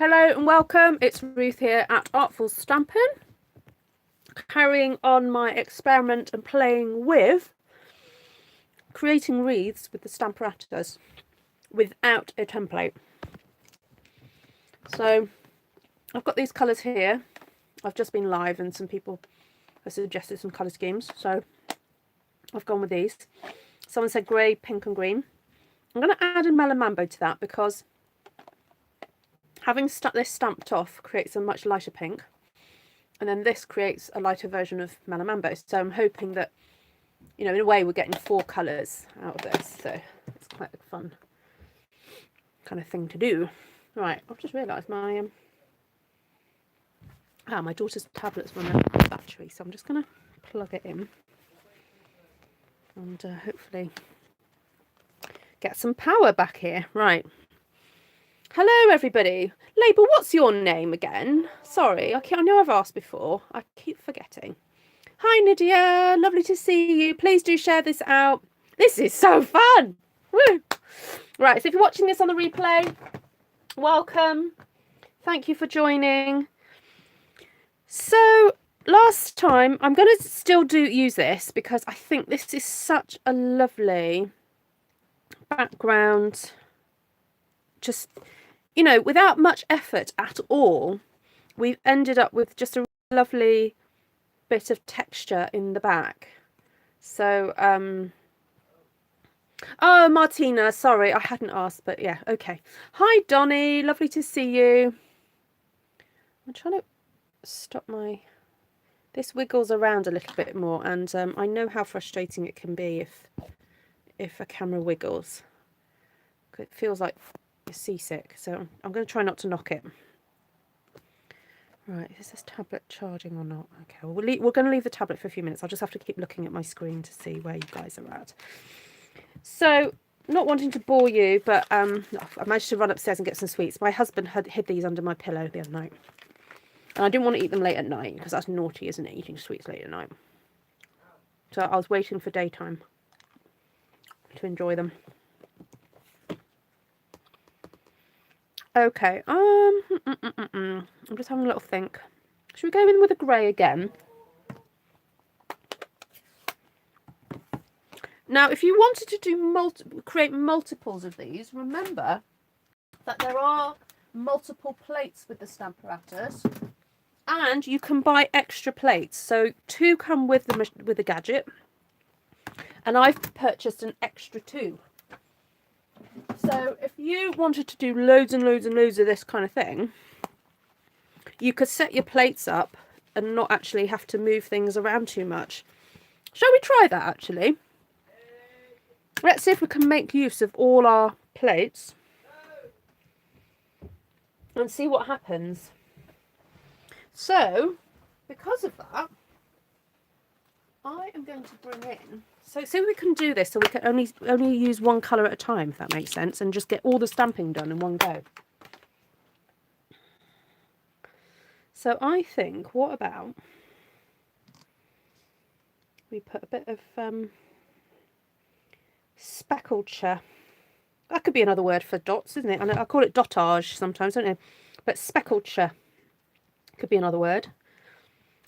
Hello and welcome. It's Ruth here at Artful Stampin, carrying on my experiment and playing with creating wreaths with the stamparatus without a template. So I've got these colours here. I've just been live and some people have suggested some colour schemes, so I've gone with these. Someone said grey, pink and green. I'm going to add a melon mambo to that because having this stamped off creates a much lighter pink, and then this creates a lighter version of melon mambo. So I'm hoping that, you know, in a way we're getting 4 colours out of this, so it's quite a fun kind of thing to do. Right, I've just realised my my daughter's tablet's run out of battery, so I'm just going to plug it in and hopefully get some power back here. Right. Hello everybody. Label, what's your name again? Sorry, I know I've asked before. I keep forgetting. Hi Nydia, lovely to see you. Please do share this out. This is so fun. Woo! Right, so if you're watching this on the replay, welcome. Thank you for joining. So last time, I'm going to still use this because I think this is such a lovely background. Just, you know, without much effort at all, we've ended up with just a lovely bit of texture in the back. So, oh, Martina, sorry, I hadn't asked, but yeah, okay. Hi, Donnie, lovely to see you. I'm trying to stop this wiggles around a little bit more, and I know how frustrating it can be if a camera wiggles. It feels like you're seasick, so I'm going to try not to knock it. Right, is this tablet charging or not? Okay, well, we're going to leave the tablet for a few minutes. I'll just have to keep looking at my screen to see where you guys are at. So, not wanting to bore you, but I managed to run upstairs and get some sweets. My husband had hid these under my pillow the other night. And I didn't want to eat them late at night, because that's naughty, isn't it, eating sweets late at night. So I was waiting for daytime to enjoy them. Okay, I'm just having a little think. Should we go in with a grey again? Now, if you wanted to do create multiples of these, remember that there are multiple plates with the stamparatus, and you can buy extra plates. So 2 come with the gadget, and I've purchased an extra 2. So if you wanted to do loads and loads and loads of this kind of thing, you could set your plates up and not actually have to move things around too much. Shall we try that actually? Let's see if we can make use of all our plates and see what happens. So, because of that, I am going to bring in... So see if we can do this so we can only use 1 colour at a time, if that makes sense, and just get all the stamping done in one go. So I think, what about we put a bit of speculature. That could be another word for dots, isn't it? And I call it dotage sometimes, don't I? But speculature could be another word.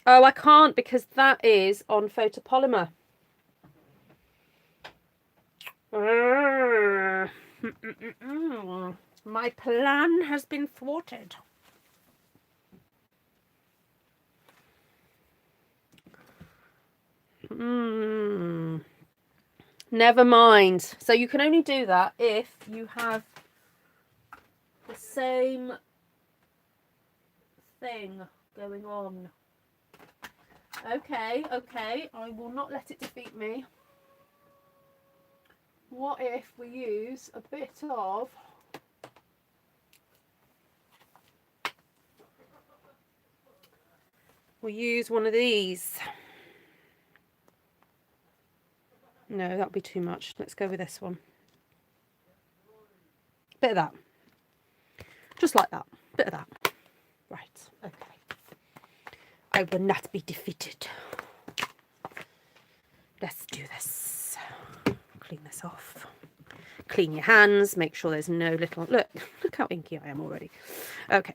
Oh, I can't because that is on photopolymer. My plan has been thwarted. Never mind. So you can only do that if you have the same thing going on. Okay, I will not let it defeat me. What if we use a bit of one of these? No, that'll be too much. Let's go with this one. Bit of that. Just like that. Bit of that. Right, okay. I will not be defeated. Let's do this. Clean this off. clean your hands, make sure there's no little, look how inky I am already. Okay,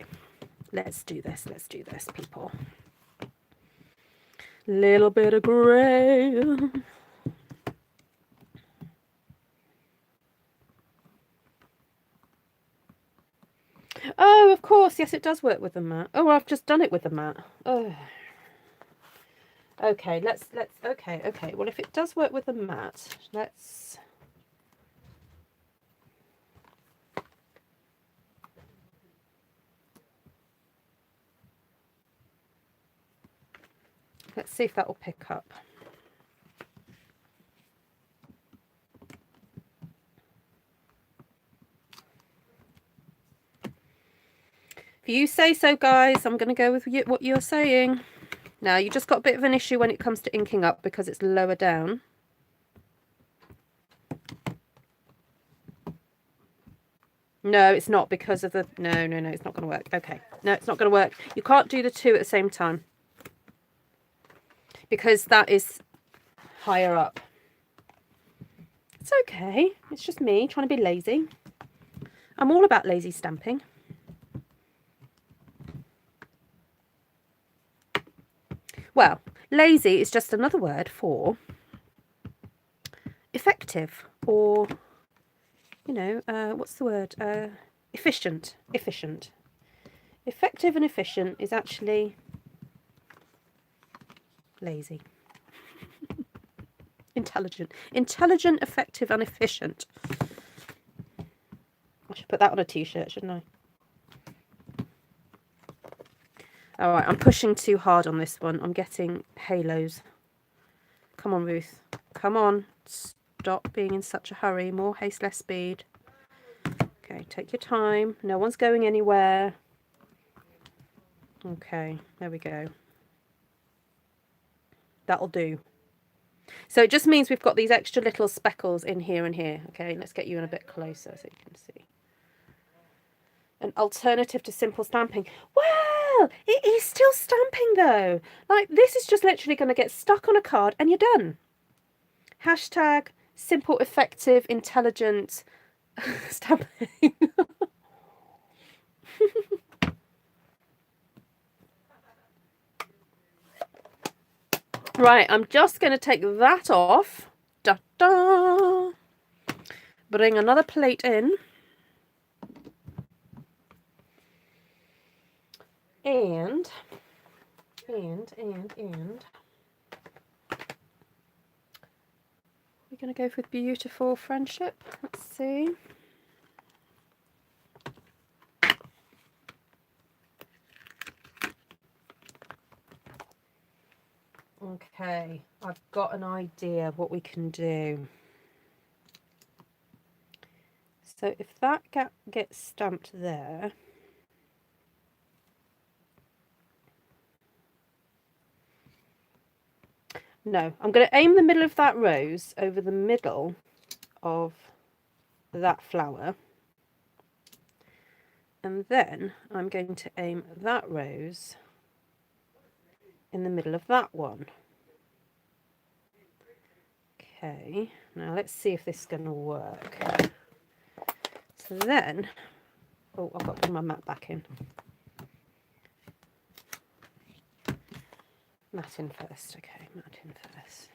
let's do this, people. Little bit of grey. Oh, of course, yes, it does work with the mat. Oh, I've just done it with the mat. Oh. Okay, let's, okay. Well, if it does work with the mat, let's see if that will pick up. If you say so, guys, I'm going to go with what you're saying. Now, you just got a bit of an issue when it comes to inking up because it's lower down. No, it's not because of the... No, it's not going to work. Okay. No, it's not going to work. You can't do the two at the same time because that is higher up. It's okay. It's just me trying to be lazy. I'm all about lazy stamping. Well, lazy is just another word for effective, or, you know, what's the word? Efficient. Effective and efficient is actually lazy. Intelligent, effective and efficient. I should put that on a t-shirt, shouldn't I? All right, I'm pushing too hard on this one. I'm getting halos. Come on, Ruth. Come on. Stop being in such a hurry. More haste, less speed. Okay, take your time. No one's going anywhere. Okay, there we go. That'll do. So it just means we've got these extra little speckles in here and here. Okay, let's get you in a bit closer so you can see. An alternative to simple stamping. Well, it is still stamping though. Like, this is just literally going to get stuck on a card and you're done. Hashtag simple, effective, intelligent stamping. Right, I'm just going to take that off. Da-da! Bring another plate in. And we're going to go with beautiful friendship. Let's see. Okay, I've got an idea of what we can do. So if that gets stamped there, no, I'm going to aim the middle of that rose over the middle of that flower. And then I'm going to aim that rose in the middle of that one. Okay, now let's see if this is going to work. So then, oh, I've got to put my mat back in. Mat in first, okay, mat in first.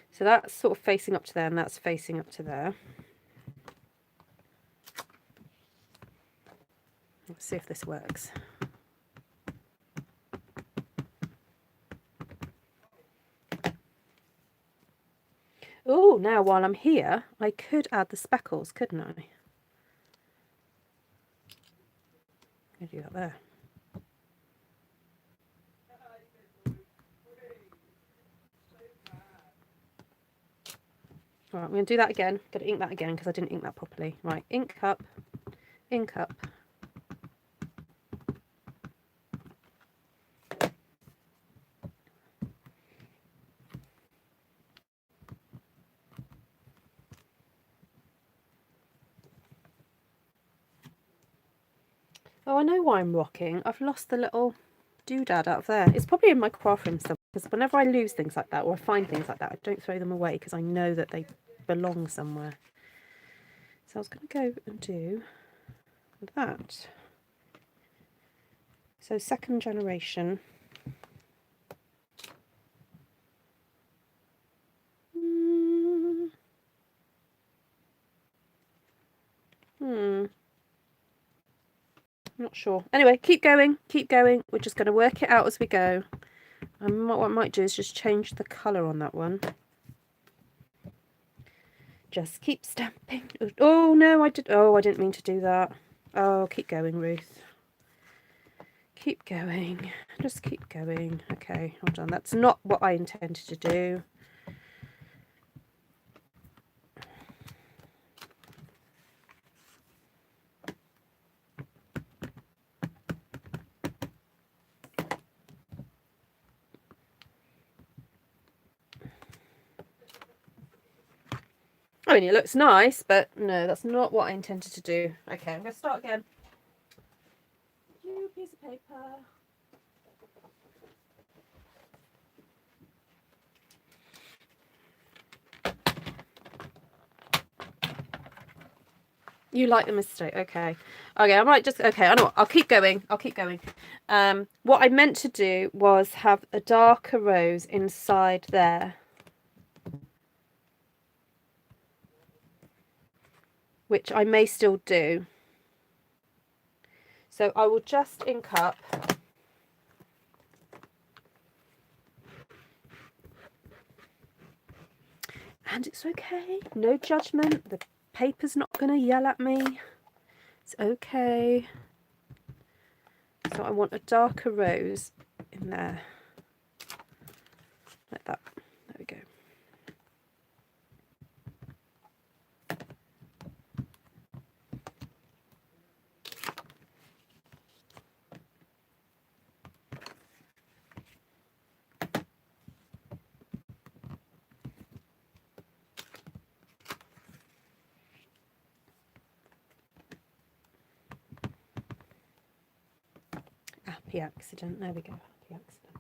So that's sort of facing up to there and that's facing up to there. Let's see if this works. Oh, now while I'm here, I could add the speckles, couldn't I? I'm going to do that there. Right, I'm going to do that again. Got to ink that again because I didn't ink that properly. Right, ink up, ink up. Oh, I know why I'm rocking. I've lost the little doodad out of there. It's probably in my craft room somewhere, because whenever I lose things like that or I find things like that, I don't throw them away because I know that they belong somewhere. So I was going to go and do that. So second generation. Not sure. Anyway, keep going, keep going. We're just going to work it out as we go. And what I might do is just change the colour on that one. Just keep stamping. Oh no, I didn't mean to do that. Oh, keep going, Ruth. Keep going. Just keep going. Okay, hold on. That's not what I intended to do. I mean, it looks nice, but no, that's not what I intended to do. Okay, I'm going to start again. New piece of paper. You like the mistake, okay. Okay, I might just, okay, I know what, I'll keep going, what I meant to do was have a darker rose inside there. Which I may still do. So I will just ink up. And it's okay, no judgment, the paper's not going to yell at me. It's okay. So I want a darker rose in there. Like that. There we go. Happy accident. There we go. Happy accident.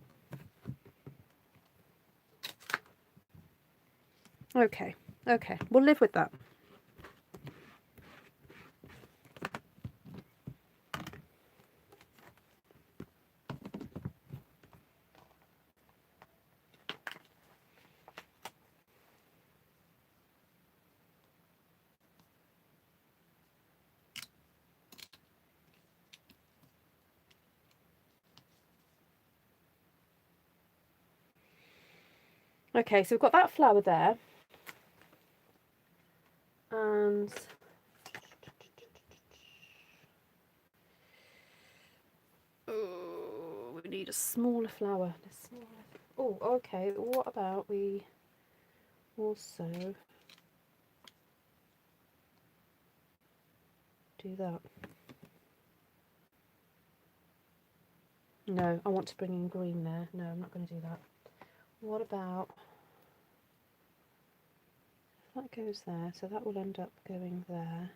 Okay. Okay. We'll live with that. Okay, so we've got that flower there. And oh, we need a smaller flower. Oh, okay. What about we also do that? No, I want to bring in green there. No, I'm not going to do that. What about that goes there, so that will end up going there.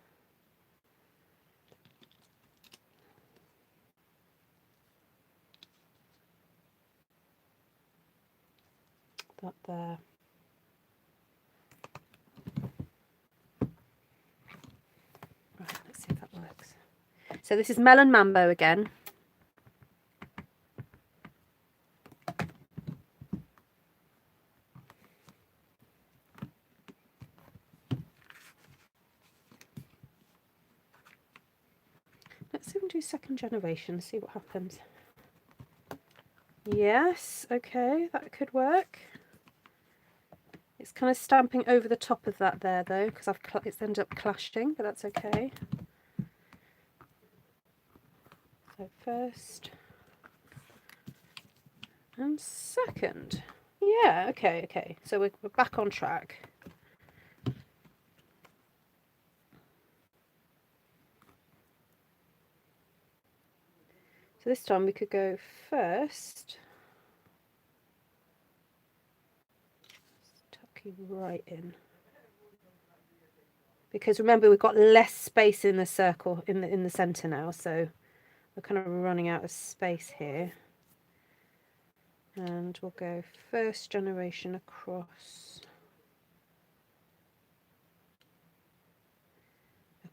That there. Right, let's see if that works. So this is Melon Mambo again. Let's see if we can do second generation, see what happens. Yes, okay, that could work. It's kind of stamping over the top of that there though, because it's ended up clashing, but that's okay. So first and second. Yeah, okay, okay. So we're back on track. So this time we could go first. Tuck you right in. Because remember, we've got less space in the circle in the centre now, so we're kind of running out of space here. And we'll go first generation across the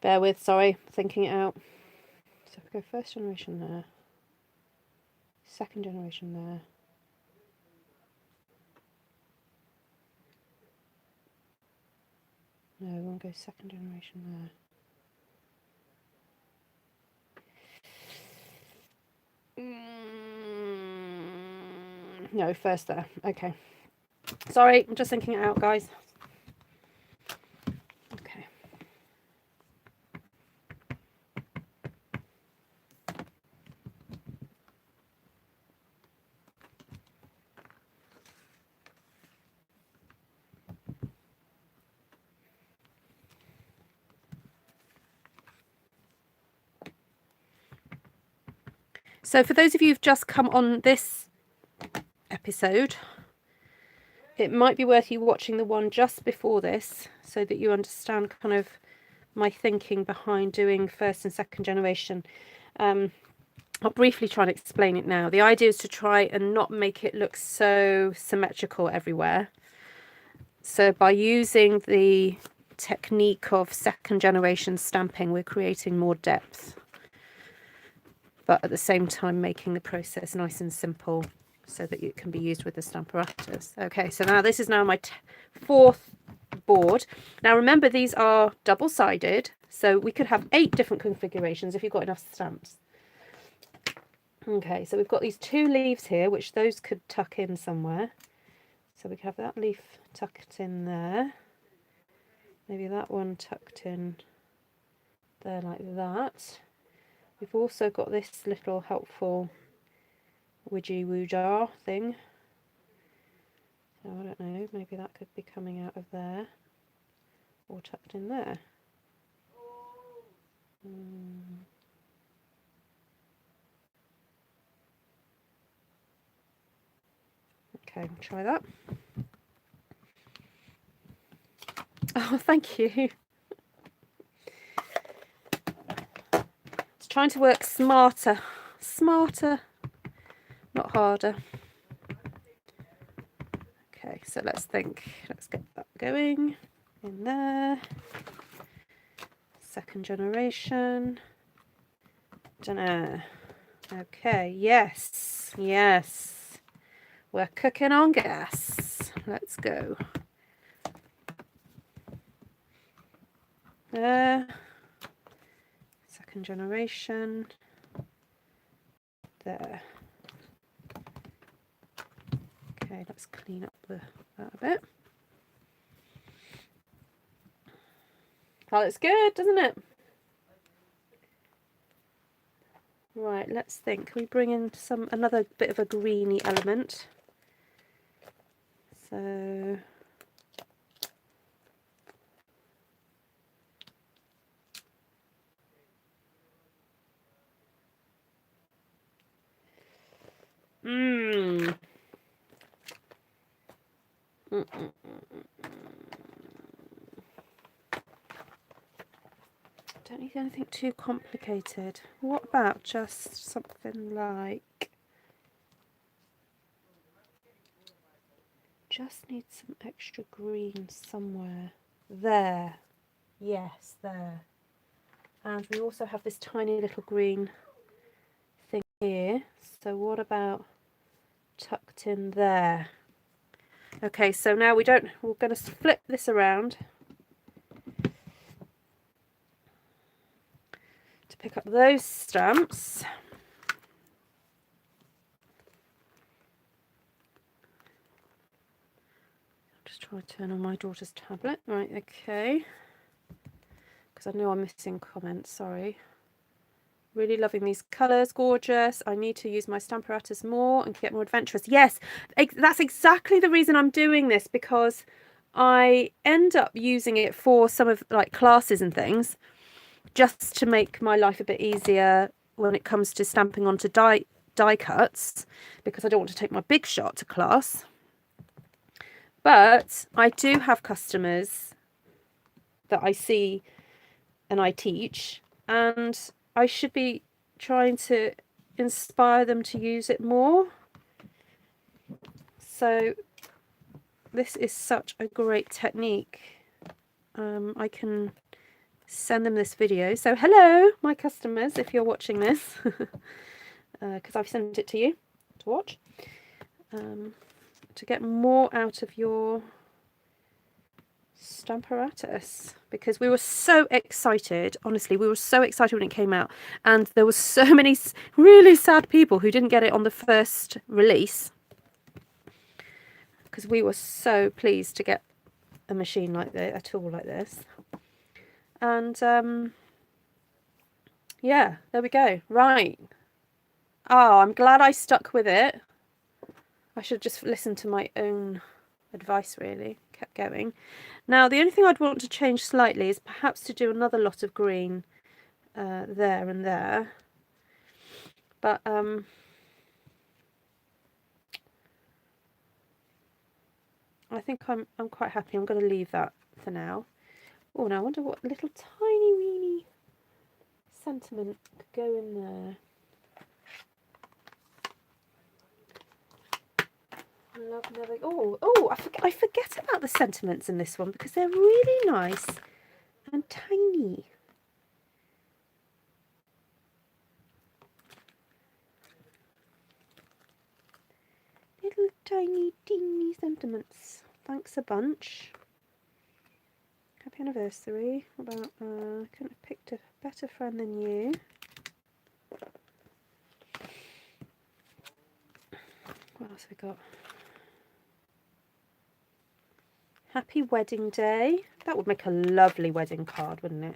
bear with, sorry, thinking it out. So if we go first generation there, second generation there, no, we won't go second generation there. No, first there. Okay. Sorry, I'm just thinking it out, guys. Okay. So for those of you who've just come on this episode, it might be worth you watching the one just before this so that you understand kind of my thinking behind doing first and second generation. I'll briefly try and explain it now. The idea is to try and not make it look so symmetrical everywhere. So by using the technique of second generation stamping, we're creating more depth, but at the same time making the process nice and simple so that it can be used with the stamp apparatus. Okay, so now this is now my fourth board. Now remember, these are double-sided, so we could have 8 different configurations if you've got enough stamps. Okay, so we've got these 2 leaves here, which those could tuck in somewhere. So we could have that leaf tucked in there. Maybe that one tucked in there like that. We've also got this little helpful widgy woo-jar thing. So I don't know, maybe that could be coming out of there or tucked in there. Okay, try that. Oh, thank you. It's trying to work smarter, not harder. Okay, so let's think. Let's get that going in there. Second generation. Dunno. Okay, yes, yes. We're cooking on gas. Let's go. There. Second generation. There. Okay, let's clean up that a bit. That looks good, doesn't it? Right, let's think. Can we bring in another bit of a greeny element? So don't need anything too complicated. What about just something like, just need some extra green somewhere. There. Yes, there. And we also have this tiny little green thing here. So what about tucked in there? Okay, so now we're going to flip this around to pick up those stamps. Just try to turn on my daughter's tablet. Right, okay. Because I know I'm missing comments, sorry. Really loving these colours, gorgeous. I need to use my stamp apparatus more and get more adventurous. Yes, that's exactly the reason I'm doing this, because I end up using it for some of like classes and things, just to make my life a bit easier when it comes to stamping onto die cuts, because I don't want to take my big shot to class. But I do have customers that I see and I teach, and I should be trying to inspire them to use it more. So this is such a great technique. I can send them this video. So hello, my customers, if you're watching this, because I've sent it to you to watch, to get more out of your Stamparatus, because we were so excited. Honestly, we were so excited when it came out, and there were so many really sad people who didn't get it on the first release, because we were so pleased to get a machine like this, a tool like this. And yeah, there we go. Right. Oh, I'm glad I stuck with it. I should just listen to my own advice, really. Kept going. Now, the only thing I'd want to change slightly is perhaps to do another lot of green there and there. But I think I'm quite happy. I'm going to leave that for now. Oh, now I wonder what little tiny weeny sentiment could go in there. Love never. Oh! I forget about the sentiments in this one because they're really nice and tiny. Little tiny teeny sentiments. Thanks a bunch. Happy anniversary. What about I couldn't have picked a better friend than you. What else have we got? Happy wedding day. That would make a lovely wedding card, wouldn't it?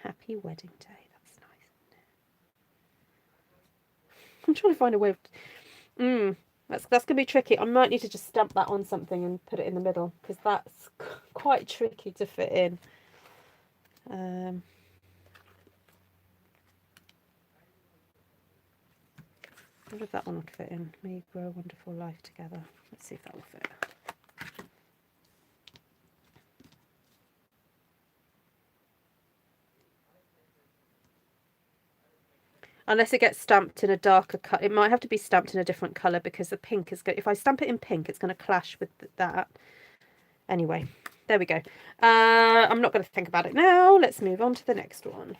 Happy wedding day. That's nice, isn't it? I'm trying to find a way of... That's going to be tricky. I might need to just stamp that on something and put it in the middle, because that's quite tricky to fit in. I wonder if that one would fit in. May grow a wonderful life together. Let's see if that will fit. Unless it gets stamped in a darker cut. It might have to be stamped in a different colour, because the pink is going. If I stamp it in pink, it's going to clash with that. Anyway, there we go. I'm not going to think about it now. Let's move on to the next one.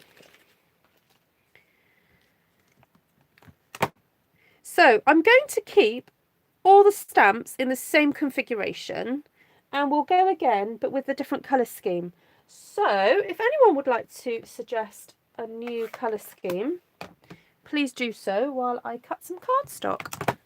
So I'm going to keep all the stamps in the same configuration, and we'll go again, but with a different colour scheme. So if anyone would like to suggest a new colour scheme, please do so while I cut some cardstock.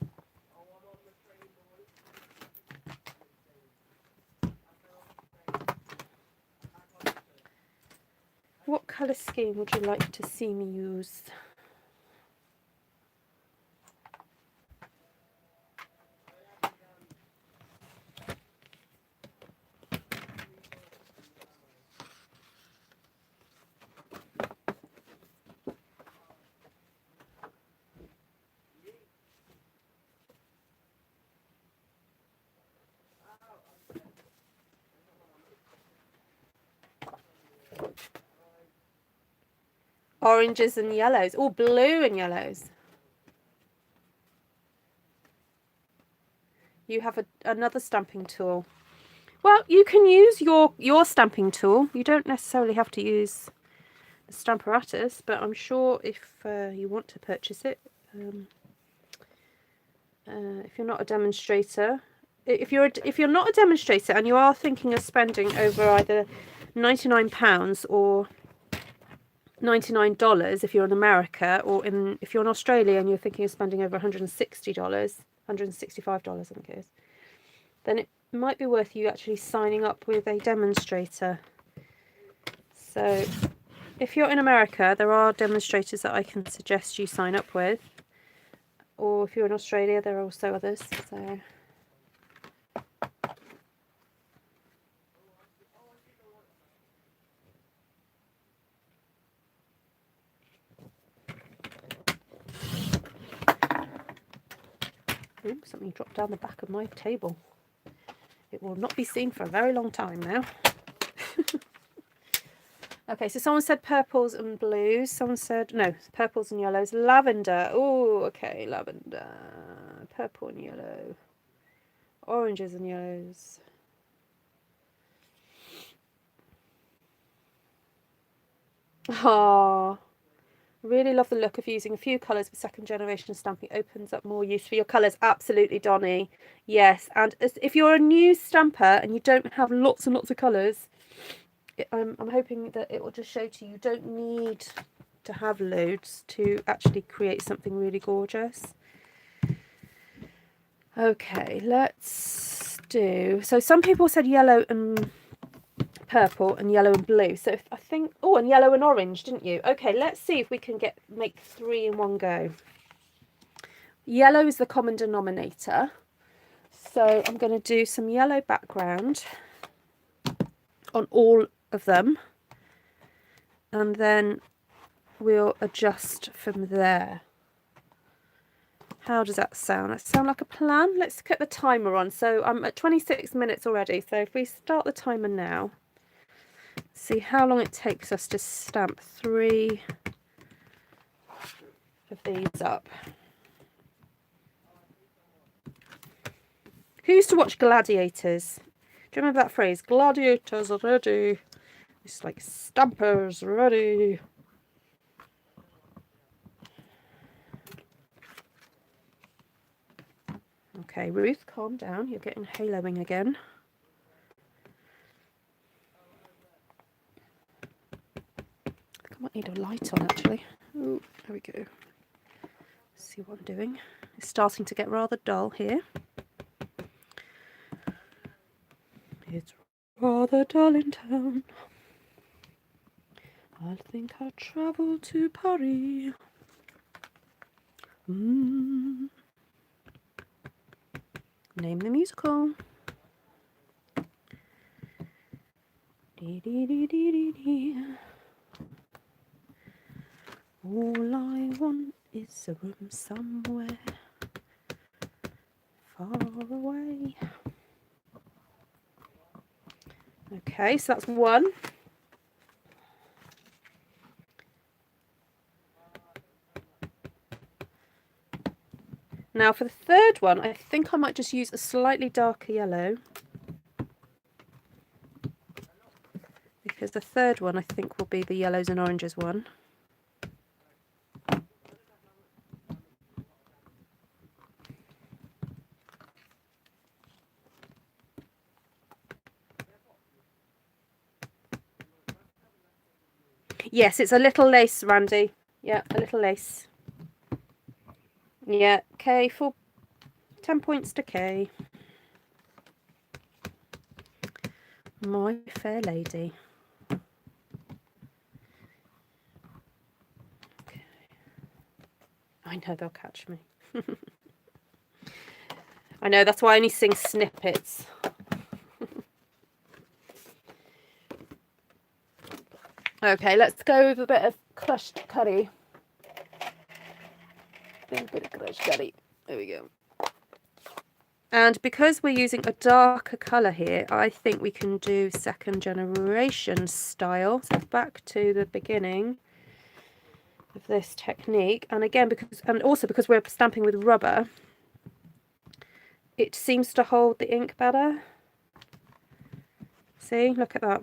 What colour scheme would you like to see me use? Oranges and yellows. Oh, blue and yellows. You have another stamping tool. Well, you can use your stamping tool. You don't necessarily have to use the Stamparatus, but I'm sure if you want to purchase it, if you're not a demonstrator, if you're not a demonstrator and you are thinking of spending over either £99 or $99 if you're in America, or if you're in Australia and you're thinking of spending over $160, $165 I think it is, then it might be worth you actually signing up with a demonstrator. So if you're in America, there are demonstrators that I can suggest you sign up with. Or if you're in Australia, there are also others. So ooh, something dropped down the back of my table. It will not be seen for a very long time now. Okay, so someone said purples and blues. Someone said, no, purples and yellows. Lavender. Oh, okay, lavender. Purple and yellow. Oranges and yellows. Ah, really love the look of using a few colours for second generation stamping. Opens up more use for your colours. Absolutely, Donnie. Yes, and if you're a new stamper and you don't have lots and lots of colours, I'm hoping that it will just show to you don't need to have loads to actually create something really gorgeous. Okay, let's do, so some people said yellow and purple and yellow and blue. So if I think, oh, and yellow and orange, didn't you? Okay, let's see if we can make 3 in one go. Yellow is the common denominator. So I'm going to do some yellow background on all of them. And then we'll adjust from there. How does that sound? That sound like a plan? Let's put the timer on. So I'm at 26 minutes already. So if we start the timer now, see how long it takes us to stamp 3 of these up. Who used to watch Gladiators? Do you remember that phrase? Gladiators are ready. It's like stampers ready. Okay, Ruth, calm down. You're getting haloing again. I think I might need a light on actually. Oh, there we go. Let's see what I'm doing. It's starting to get rather dull here. It's rather dull in town. I think I'll travel to Paris. Name the musical. Dee, dee, dee, dee, dee, dee. All I want is a room somewhere far away. Okay, so that's 1. Now for the third one, I think I might just use a slightly darker yellow. Because the third one I think will be the yellows and oranges one. Yes, it's a little lace, Randy. Yeah, a little lace. Yeah, K for 10 points to K. My fair lady. Okay. I know they'll catch me. I know, that's why I only sing snippets. Okay, let's go with a bit of crushed curry. A bit of crushed curry. There we go. And because we're using a darker colour here, I think we can do second generation style. So back to the beginning of this technique. And again, also because we're stamping with rubber, it seems to hold the ink better. See, look at that.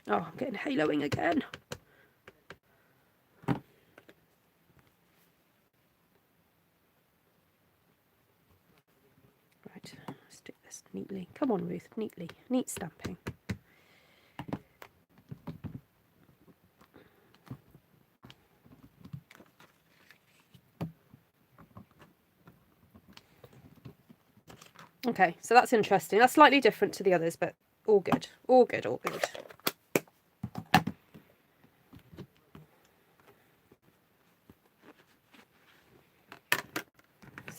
Oh, I'm getting haloing again. Right, stick this neatly. Come on, Ruth, neatly. Neat stamping. Okay, so that's interesting. That's slightly different to the others, but all good. All good, all good.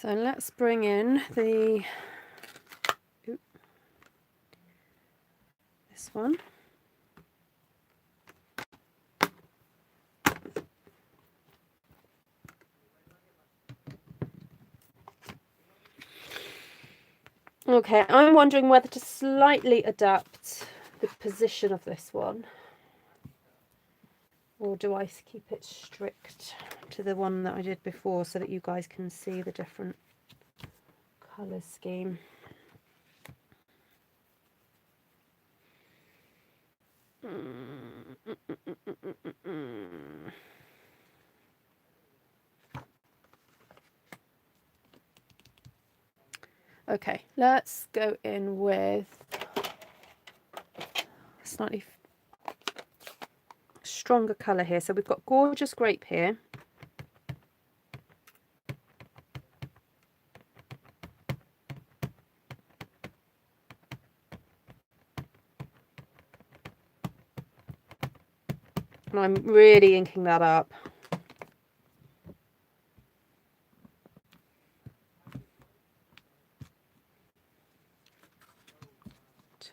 So let's bring in the this one. Okay, I'm wondering whether to slightly adapt the position of this one, or do I keep it strict to the one that I did before so that you guys can see the different colour scheme. Okay, let's go in with slightly stronger colour here. So we've got Gorgeous Grape here. And I'm really inking that up.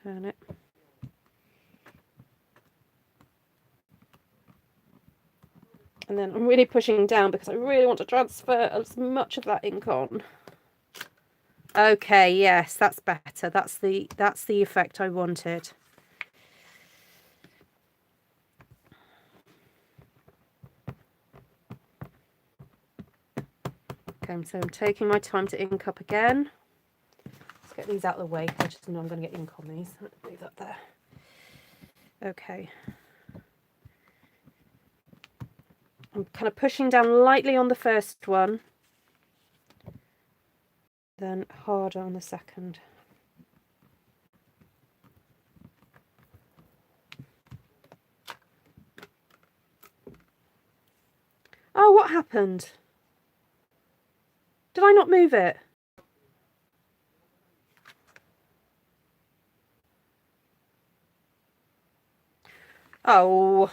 Turn it. And then I'm really pushing down because I really want to transfer as much of that ink on. Okay, yes, that's better. That's the effect I wanted. Okay, so I'm taking my time to ink up again. Let's get these out of the way because I just know I'm going to get ink on these. Leave that there. Okay. I'm kind of pushing down lightly on the first one, then harder on the second. Oh, what happened? Did I not move it? Oh.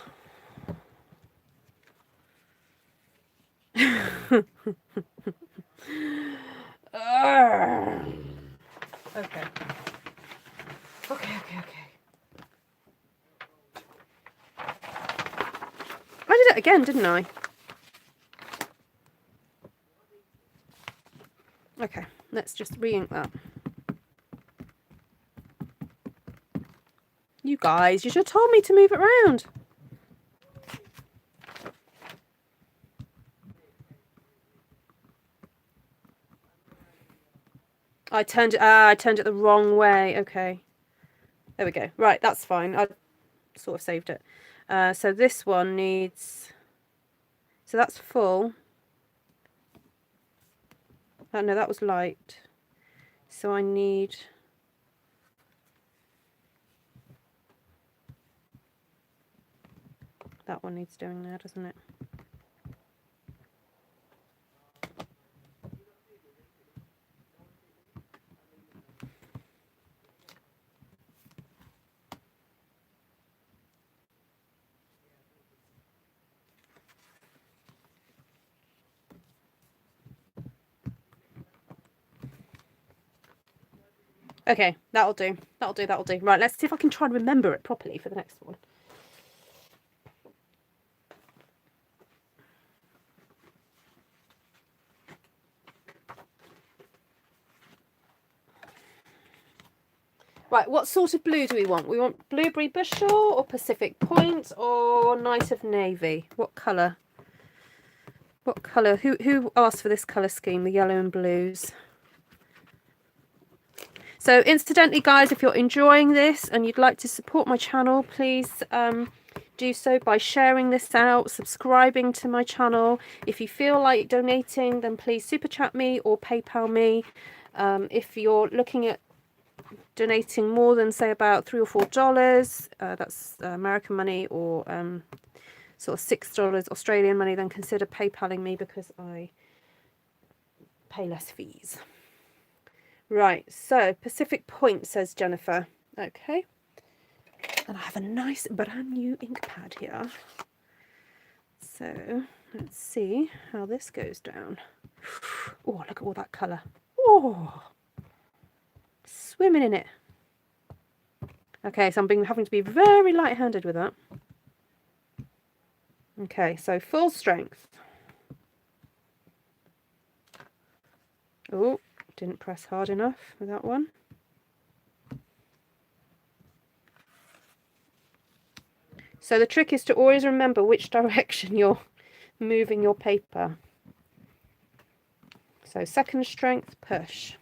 Okay. Okay. I did it again, didn't I? Okay, let's just re-ink that. You guys, you should have told me to move it around. I turned it the wrong way. Okay. There we go. Right, that's fine. I sort of saved it. So this one needs... So that's full. Oh, no, that was light. So I need... That one needs doing now, doesn't it? Okay, that'll do. That'll do, that'll do. Right, let's see if I can try and remember it properly for the next one. Right, what sort of blue do we want? We want Blueberry Bushel or Pacific Point or Night of Navy? What colour? What colour? Who asked for this colour scheme, the yellow and blues? So incidentally, guys, if you're enjoying this and you'd like to support my channel, please do so by sharing this out, subscribing to my channel. If you feel like donating, then please super chat me or PayPal me. If you're looking at donating more than, say, about $3 or $4, that's American money, or sort of $6 Australian money, then consider PayPaling me because I pay less fees. Right, so Pacific Point, says Jennifer. Okay. And I have a nice brand new ink pad here. So let's see how this goes down. Oh, look at all that colour. Oh, swimming in it. Okay, so I'm having to be very light-handed with that. Okay, so full strength. Oh, didn't press hard enough with that one. So the trick is to always remember which direction you're moving your paper. So second strength, push.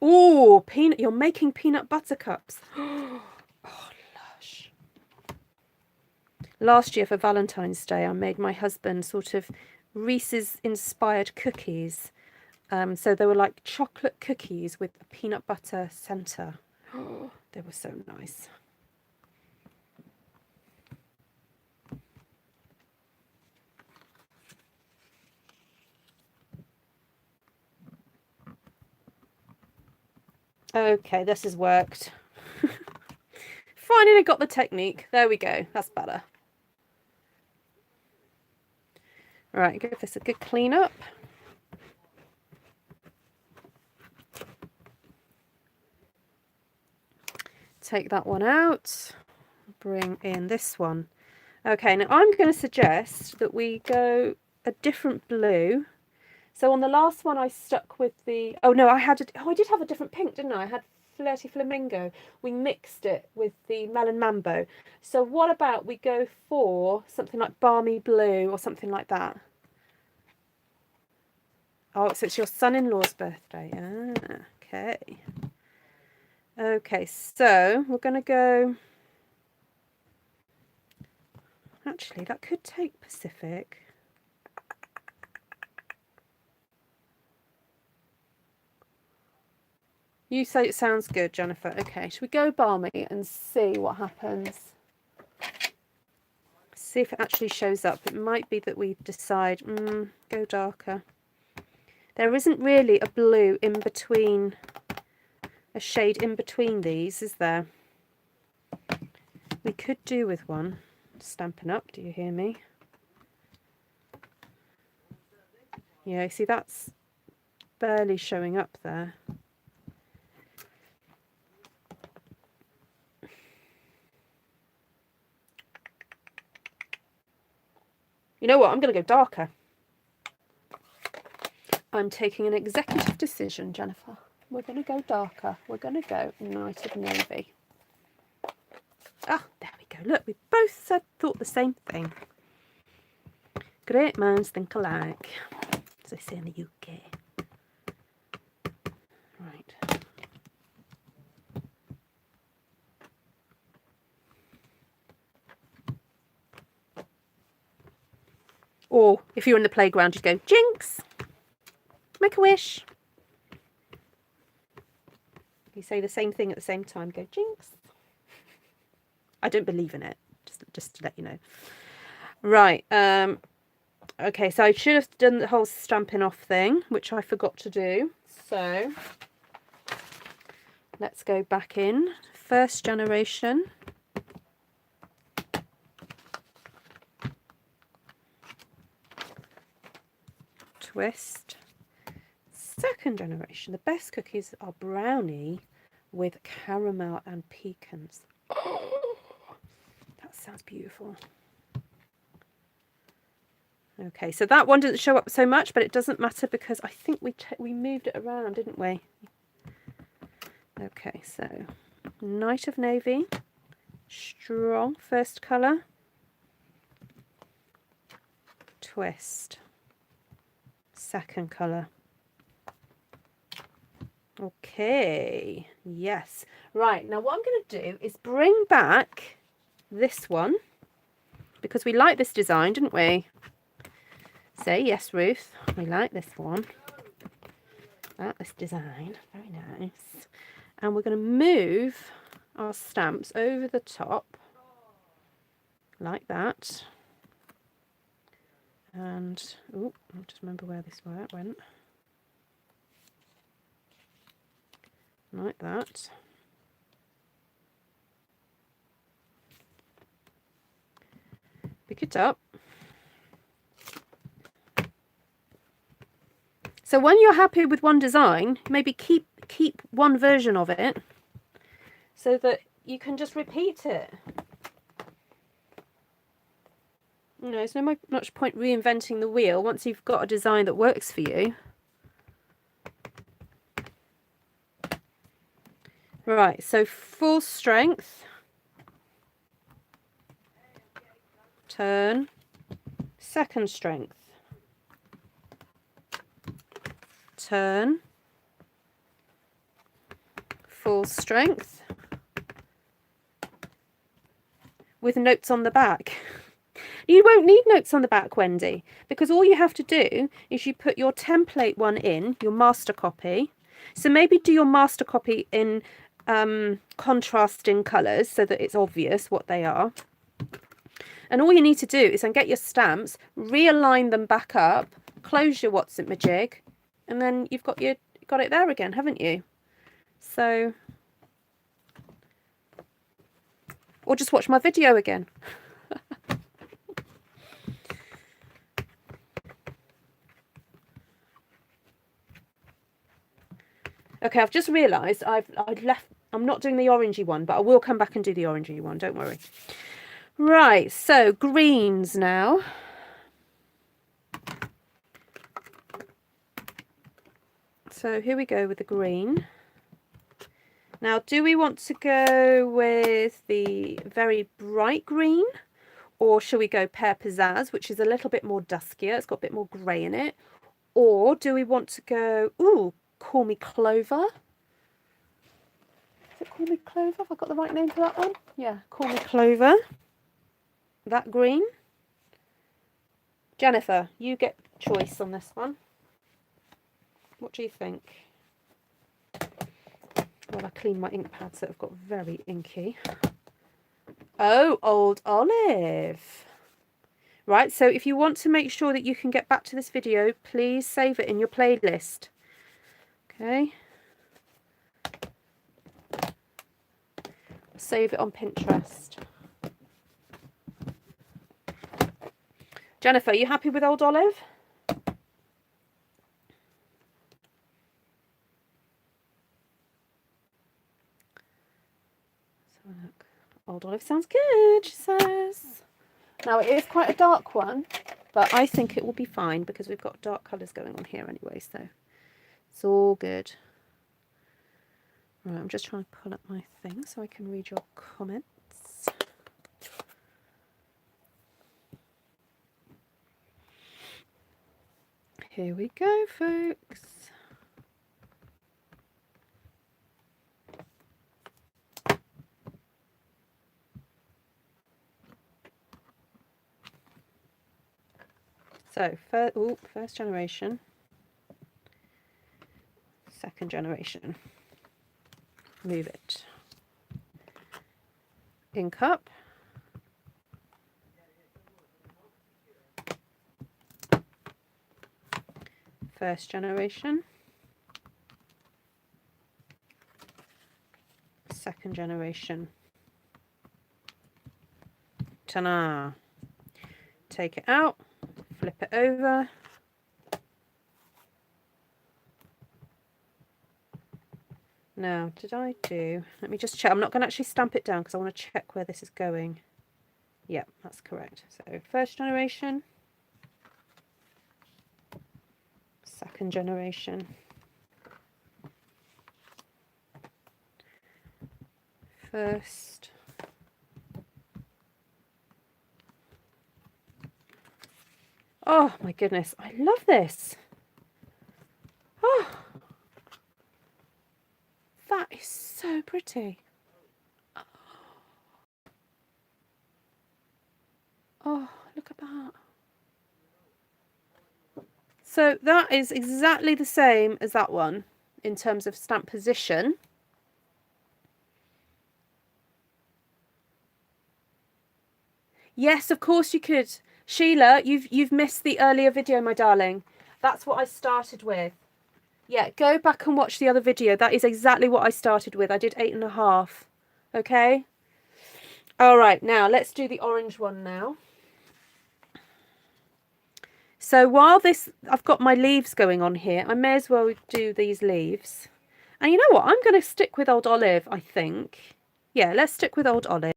Oh, peanut! You're making peanut butter cups. Oh, lush. Last year for Valentine's Day, I made my husband sort of Reese's inspired cookies. So they were like chocolate cookies with a peanut butter centre. Oh, they were so nice. Okay, this has worked. Finally got the technique. There we go. That's better. Right, give this a good clean up. Take that one out. Bring in this one. Okay, now I'm going to suggest that we go a different blue. So on the last one I stuck with the... Oh no, I did have a different pink, didn't I? I had Flirty Flamingo. We mixed it with the Melon Mambo. So what about we go for something like Balmy Blue or something like that? Oh, so it's your son-in-law's birthday. Ah, okay. Okay, so we're going to go... Actually, that could take Pacific. You say it sounds good, Jennifer. Okay, should we go balmy and see what happens? See if it actually shows up. It might be that we decide, go darker. There isn't really a blue in between, a shade in between these, is there? We could do with one. Stampin' Up, do you hear me? Yeah, see that's barely showing up there. You know what? I'm going to go darker. I'm taking an executive decision, Jennifer. We're going to go darker. We're going to go Night of Navy. Ah, there we go. Look, we both thought the same thing. Great minds think alike, as they say in the UK. Right. Or if you're in the playground, you go, Jinx! Make a wish. You say the same thing at the same time, go, Jinx. I don't believe in it, just to let you know. Right. Okay, so I should have done the whole stamping off thing, which I forgot to do. So let's go back in. First generation. Twist. Second generation. The best cookies are brownie with caramel and pecans. Oh, that sounds beautiful. Okay, so that one didn't show up so much, but it doesn't matter because I think we moved it around, didn't we? Okay, so Night of Navy, strong first colour, twist, second colour. Okay, yes. Right, now what I'm going to do is bring back this one because we like this design, didn't we? Say yes, Ruth. We like this one. Like this design. Very nice. And we're going to move our stamps over the top like that. And, oh, I'll just remember where this went. Like that. Pick it up. So when you're happy with one design, maybe keep one version of it so that you can just repeat it. You know, there's no much point reinventing the wheel once you've got a design that works for you. Right, so full strength, turn, second strength, turn, full strength, with notes on the back. You won't need notes on the back, Wendy, because all you have to do is you put your template one in, your master copy. So maybe do your master copy in contrasting colours so that it's obvious what they are. And all you need to do is then get your stamps, realign them back up, close your What's It Majig, and then you've got it there again, haven't you? So, or just watch my video again. Okay, I've just realised I'm not doing the orangey one, but I will come back and do the orangey one, don't worry. Right, so greens now. So here we go with the green. Now, do we want to go with the very bright green, or shall we go Pear Pizzazz, which is a little bit more duskier, it's got a bit more grey in it, or do we want to go, ooh, Call Me Clover? Is it Call Me Clover? Have I got the right name for that one? Yeah, Call Me Clover. That green. Jennifer, you get choice on this one. What do you think? Well, I cleaned my ink pads that have got very inky. Oh, Old Olive. Right, so if you want to make sure that you can get back to this video, please save it in your playlist. Okay. Save it on Pinterest. Jennifer, are you happy with Old Olive? So look, Old Olive sounds good, she says. Now, it is quite a dark one, but I think it will be fine because we've got dark colours going on here anyway, so it's all good. Right, I'm just trying to pull up my thing so I can read your comments. Here we go, folks. So, first generation, second generation. Move it. Ink up. First generation. Second generation. Ta-da! Take it out. Flip it over. Now, did I do... Let me just check. I'm not going to actually stamp it down because I want to check where this is going. Yeah, that's correct. So, first generation. Second generation. First. Oh my goodness, I love this. Oh, that is so pretty. Oh, look at that. So that is exactly the same as that one in terms of stamp position. Yes, of course you could. Sheila, you've missed the earlier video, my darling. That's what I started with. Yeah, go back and watch the other video. That is exactly what I started with. I did 8.5. Okay. All right, now let's do the orange one now. So while I've got my leaves going on here, I may as well do these leaves. And you know what? I'm going to stick with Old Olive, I think. Yeah, let's stick with Old Olive.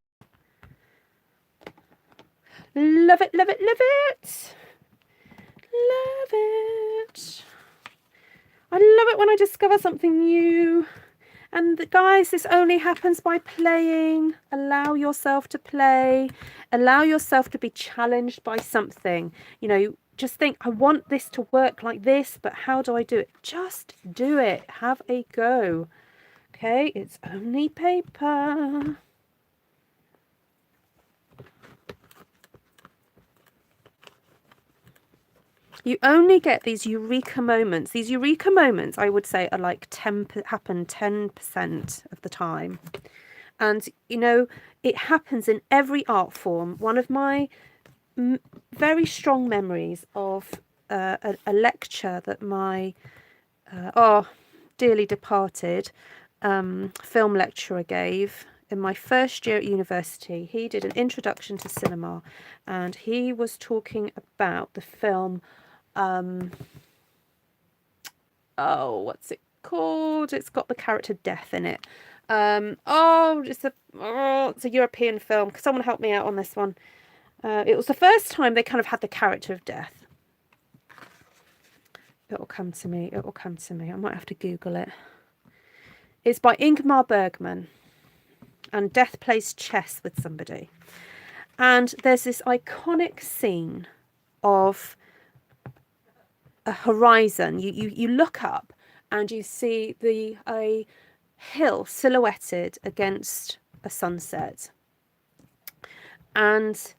Love it, love it, love it. Love it. I love it when I discover something new. And guys, this only happens by playing. Allow yourself to play. Allow yourself to be challenged by something. You know, just think, I want this to work like this, but how do I do it? Just do it. Have a go. Okay, it's only paper. You only get these eureka moments. These eureka moments, I would say, are like happen 10% of the time. And, you know, it happens in every art form. One of my very strong memories of a lecture that my, dearly departed film lecturer gave in my first year at university. He did an introduction to cinema, and he was talking about the film what's it called? It's got the character Death in it. It's a European film. Someone help me out on this one. It was the first time they kind of had the character of Death. It will come to me. It will come to me. I might have to Google it. It's by Ingmar Bergman, and Death plays chess with somebody. And there's this iconic scene of a horizon. You look up and you see a hill silhouetted against a sunset, and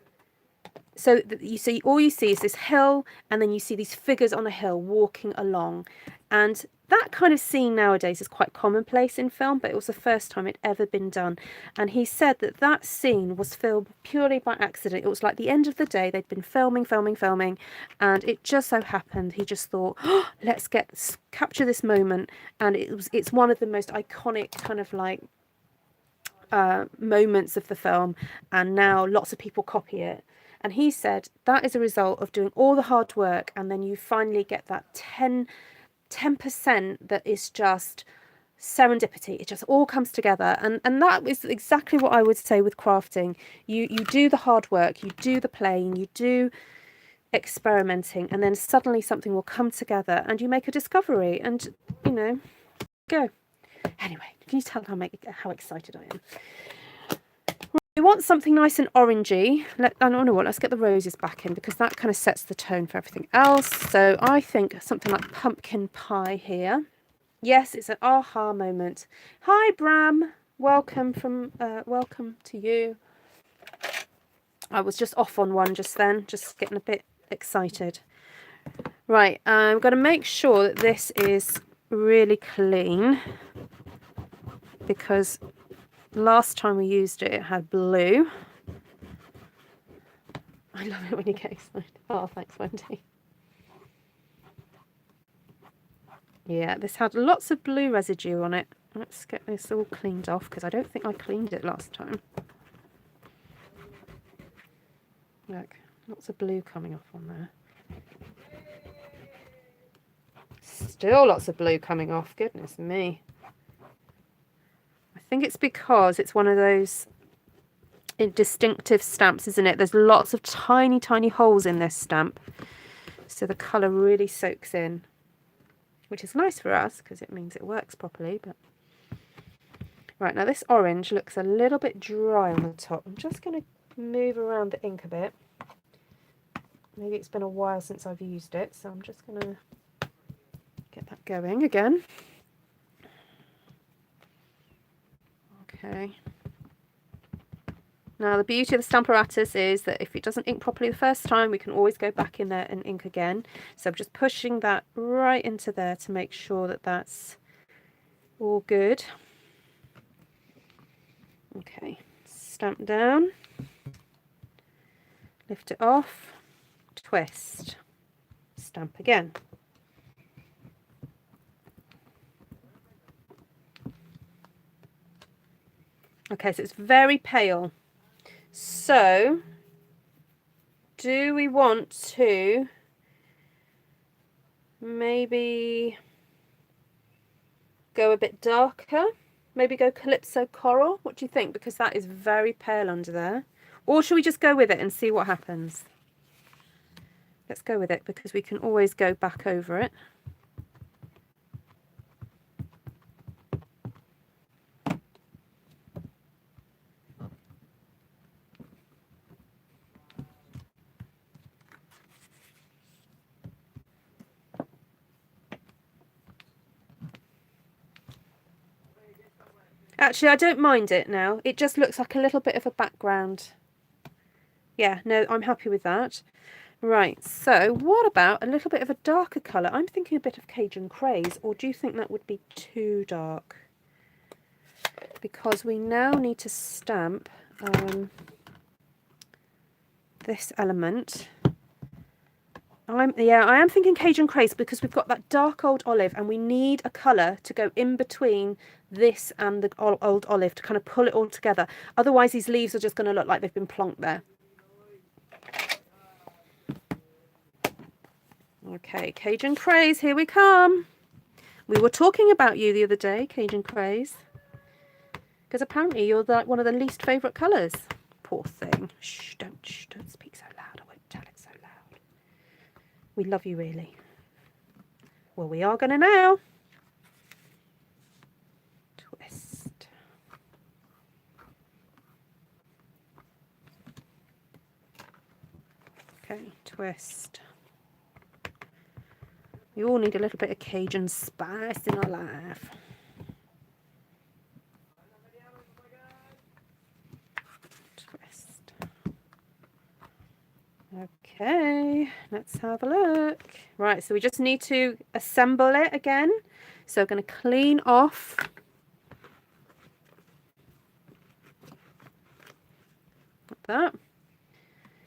so you see, all you see is this hill, and then you see these figures on a hill walking along. And that kind of scene nowadays is quite commonplace in film, but it was the first time it ever been done. And he said that that scene was filmed purely by accident. It was like the end of the day, they'd been filming, and it just so happened he just thought, oh, let's capture this moment. And it's one of the most iconic kind of like moments of the film, and now lots of people copy it. And he said that is a result of doing all the hard work, and then you finally get that 10% that is just serendipity. It just all comes together, and that is exactly what I would say with crafting. You do the hard work, you do the playing, you do experimenting, and then suddenly something will come together and you make a discovery, and you know, go. Anyway, can you tell how excited I am? We want something nice and orangey. I don't know what. Let's get the roses back in, because that kind of sets the tone for everything else. So I think something like pumpkin pie here. Yes, it's an aha moment. Hi, Bram. Welcome to you. I was just off on one just then, just getting a bit excited. Right, I'm going to make sure that this is really clean, because last time we used it, it had blue. I love it when you get excited. Oh, thanks, Wendy. Yeah, this had lots of blue residue on it. Let's get this all cleaned off, because I don't think I cleaned it last time. Look, lots of blue coming off on there. Still lots of blue coming off. Goodness me. I think it's because it's one of those distinctive stamps, isn't it? There's lots of tiny, tiny holes in this stamp, so the colour really soaks in, which is nice for us because it means it works properly. But right, now this orange looks a little bit dry on the top. I'm just going to move around the ink a bit. Maybe it's been a while since I've used it, so I'm just going to get that going again. Okay. Now the beauty of the Stamparatus is that if it doesn't ink properly the first time, we can always go back in there and ink again. So I'm just pushing that right into there to make sure that that's all good. Okay, stamp down, lift it off, twist, stamp again. Okay, so it's very pale. So, do we want to maybe go a bit darker. Maybe go Calypso Coral. What do you think? Because that is very pale under there. Or should we just go with it and see what happens? Let's go with it because we can always go back over it. Actually, I don't mind it now. It just looks like a little bit of a background. Yeah, no, I'm happy with that. Right, so what about a little bit of a darker colour? I'm thinking a bit of Cajun Craze, or do you think that would be too dark? Because we now need to stamp this element. I am thinking Cajun Craze because we've got that dark old olive and we need a colour to go in between this and the old olive to kind of pull it all together. Otherwise these leaves are just going to look like they've been plonked there. Okay, Cajun Craze, here we come. We were talking about you the other day, Cajun Craze, because apparently you're like one of the least favourite colours. Poor thing. Shh, don't speak so loud. I won't tell it so loud. We love you, really. Well, we are going to now. Twist. Okay, twist. We all need a little bit of Cajun spice in our life. Twist. Okay, let's have a look. Right, so we just need to assemble it again. So I'm going to clean off like that.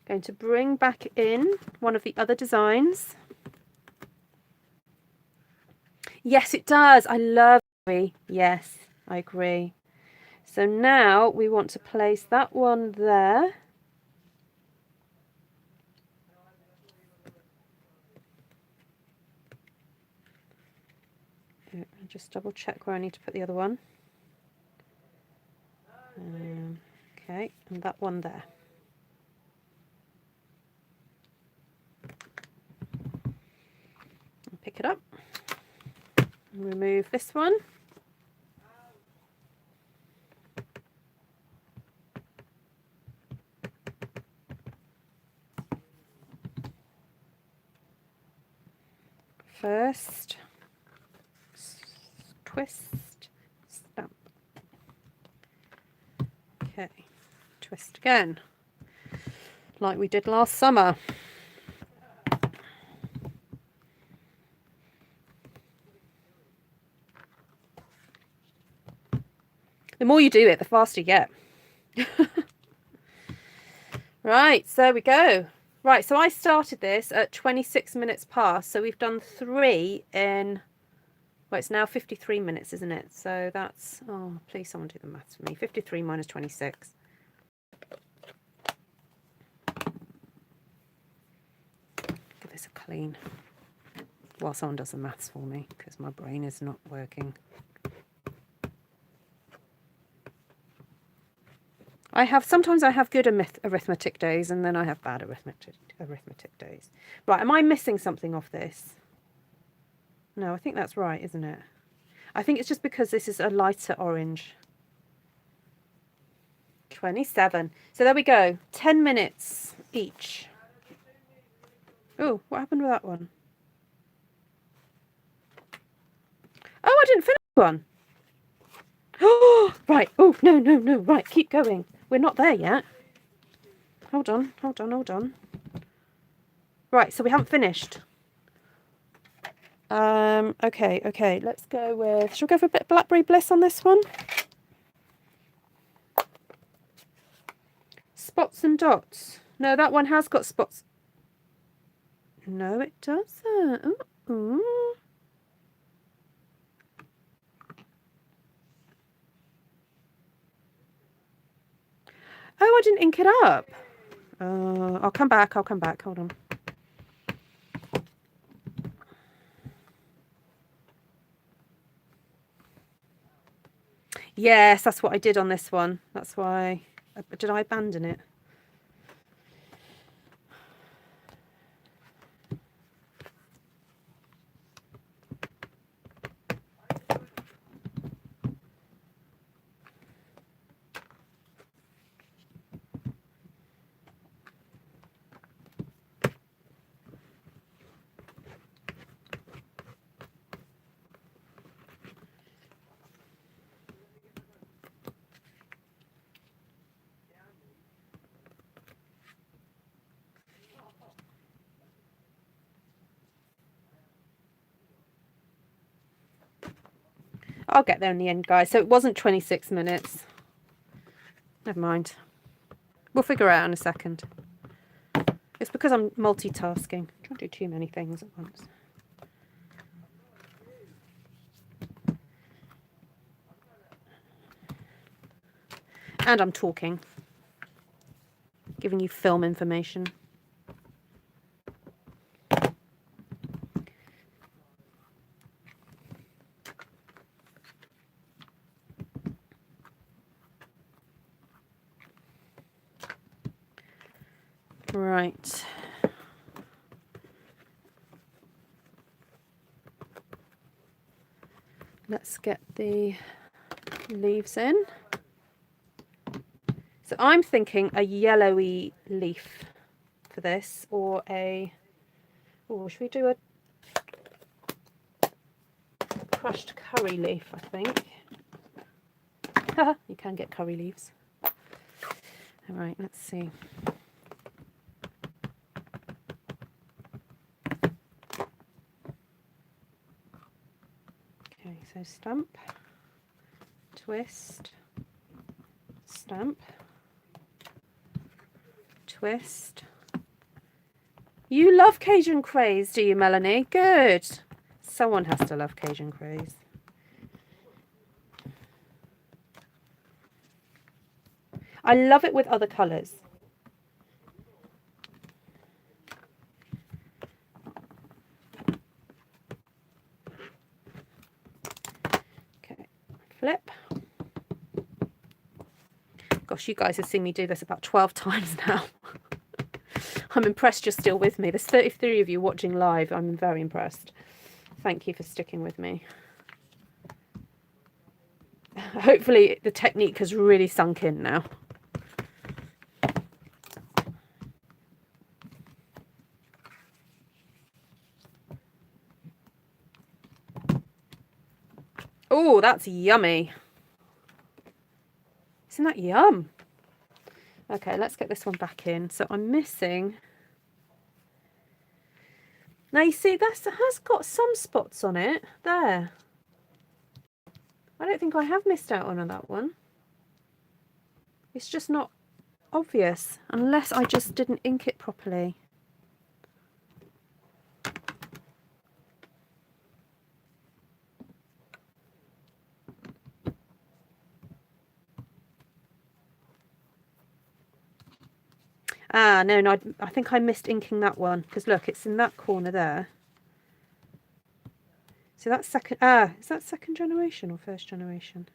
Going to bring back in one of the other designs. Yes, it does. I love it. Yes, I agree. So now we want to place that one there. Just double check where I need to put the other one. Okay, and that one there. I'll pick it up. Remove this one. First, twist, stamp. Okay, twist again, like we did last summer. The more you do it, the faster you get. Right, so there we go. Right, so I started this at 26 minutes past, so we've done 3 in, well, it's now 53 minutes, isn't it? So that's, oh, please someone do the maths for me. 53 minus 26. Give this a clean while someone does the maths for me, because my brain is not working. Sometimes I have good arithmetic days, and then I have bad arithmetic days. Right, am I missing something off this? No, I think that's right, isn't it? I think it's just because this is a lighter orange. 27. So there we go. 10 minutes each. Oh, what happened with that one? Oh, I didn't finish one. Oh, right. Oh, no. Right, keep going. We're not there yet. Hold on. Right, so we haven't finished. Okay. Let's go with... Shall we go for a bit of Blackberry Bliss on this one? Spots and dots. No, that one has got spots. No, it doesn't. Ooh. Oh, I didn't ink it up. I'll come back. Hold on. Yes, that's what I did on this one. That's why. Did I abandon it? I'll get there in the end, guys. So it wasn't 26 minutes. Never mind. We'll figure it out in a second. It's because I'm multitasking. I'm trying to do too many things at once. And I'm talking. Giving you film information. Right. Let's get the leaves in. So I'm thinking a yellowy leaf for this, or a, oh, should we do a crushed curry leaf, I think. You can get curry leaves. All right, let's see. Okay, so stamp, twist, stamp, twist. You love Cajun craze, do you, Melanie? Good. Someone has to love Cajun craze. I love it with other colours. Okay, flip. Gosh, you guys have seen me do this about 12 times now. I'm impressed you're still with me. There's 33 of you watching live. I'm very impressed. Thank you for sticking with me. Hopefully the technique has really sunk in now. Oh, that's yummy. Isn't that yum? Okay, let's get this one back in. So I'm missing... Now you see, that has got some spots on it. There. I don't think I have missed out on that one. It's just not obvious, unless I just didn't ink it properly. Ah, no, I think I missed inking that one, because look, it's in that corner there. So that's second, is that second generation or first generation?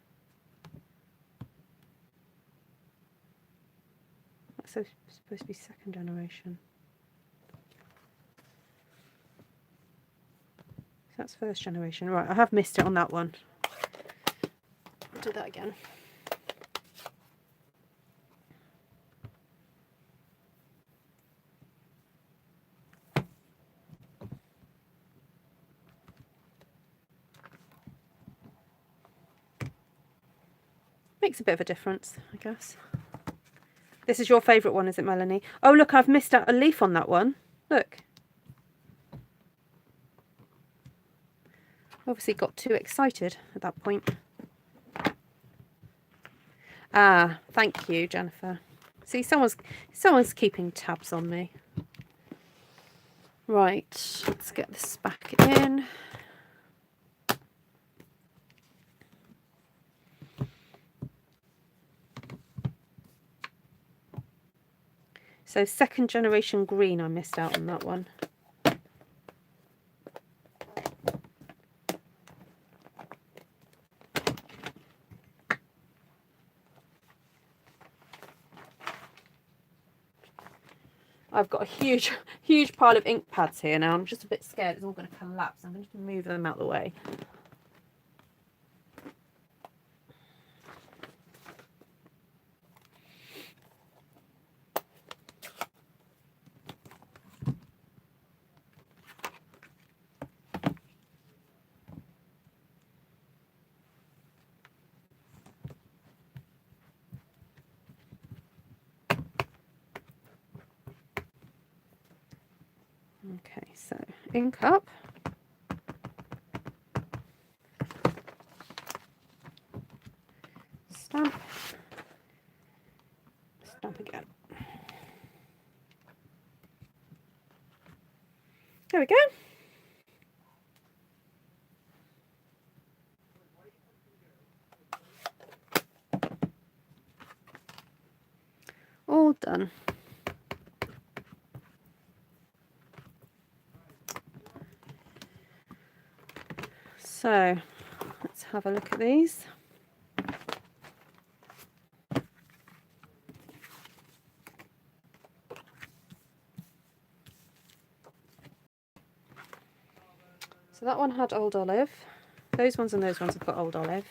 That's supposed to be second generation. So that's first generation. Right, I have missed it on that one. I'll do that again. Makes a bit of a difference, I guess. This is your favourite one, is it, Melanie? Oh, look, I've missed out a leaf on that one. Look. Obviously got too excited at that point. Ah, thank you, Jennifer. See, someone's keeping tabs on me. Right, let's get this back in. So second generation green, I missed out on that one. I've got a huge pile of ink pads here now. I'm just a bit scared it's all going to collapse. I'm going to move them out of the way. Okay, so ink up. Stamp. Stamp again. There we go. All done. So let's have a look at these. So that one had Old Olive. Those ones and those ones have got Old Olive.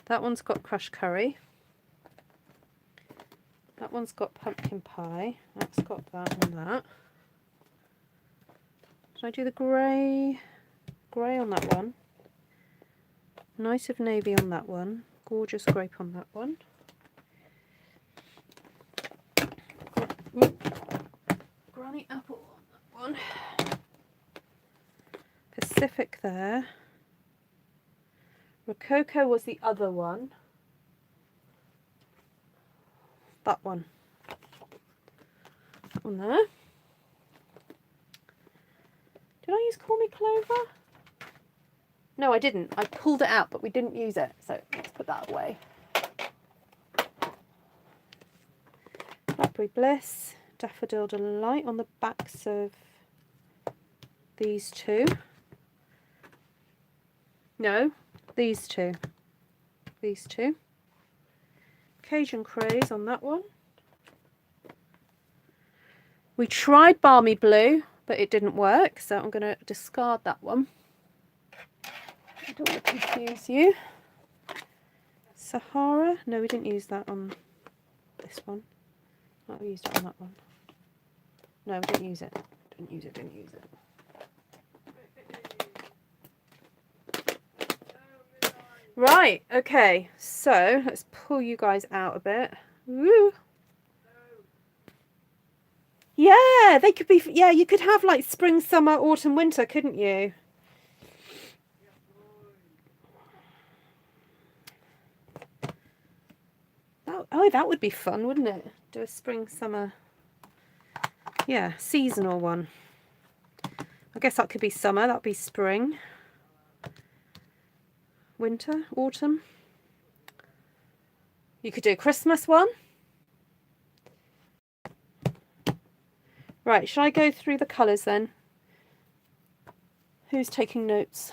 That one's got crushed curry. That one's got pumpkin pie. That's got that and that. Did I do the grey? Grey on that one. Nice of navy on that one. Gorgeous grape on that one. Granny apple on that one. Pacific there. Rococo was the other one. That one. That one there. Did I use Call Me Clover? No, I didn't. I pulled it out, but we didn't use it. So let's put that away. Blackberry Bliss. Daffodil Delight on the backs of these two. No, these two. These two. Cajun Craze on that one. We tried Balmy Blue, but it didn't work, so I'm going to discard that one. I don't want to confuse you. Sahara. No, we didn't use that on this one. Oh, we used it on that one. No, we didn't use it. Didn't use it. Right, okay, so let's pull you guys out a bit. Woo! Yeah, they could be, yeah, you could have like spring, summer, autumn, winter, couldn't you? Oh, that would be fun, wouldn't it? Do a spring, summer, yeah, seasonal one. I guess that could be summer, that'd be spring. Winter, autumn. You could do a Christmas one. Right, shall I go through the colours then? Who's taking notes?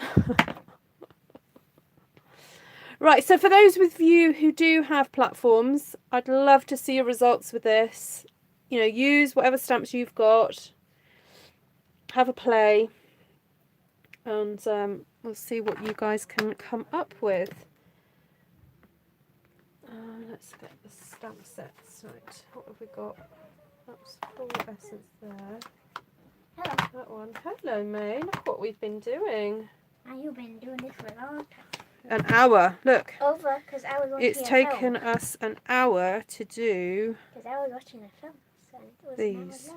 Right, so for those of you who do have platforms, I'd love to see your results with this. You know, use whatever stamps you've got. Have a play. And we'll see what you guys can come up with. Let's get the stamp sets. Right, what have we got? That's full essence there. Hello. That one. Hello, May. Look what we've been doing. And you've been doing this for a long time. An hour. Look. Over, because I was watching It's taken us an hour to do. Because I was watching a film. So it was These.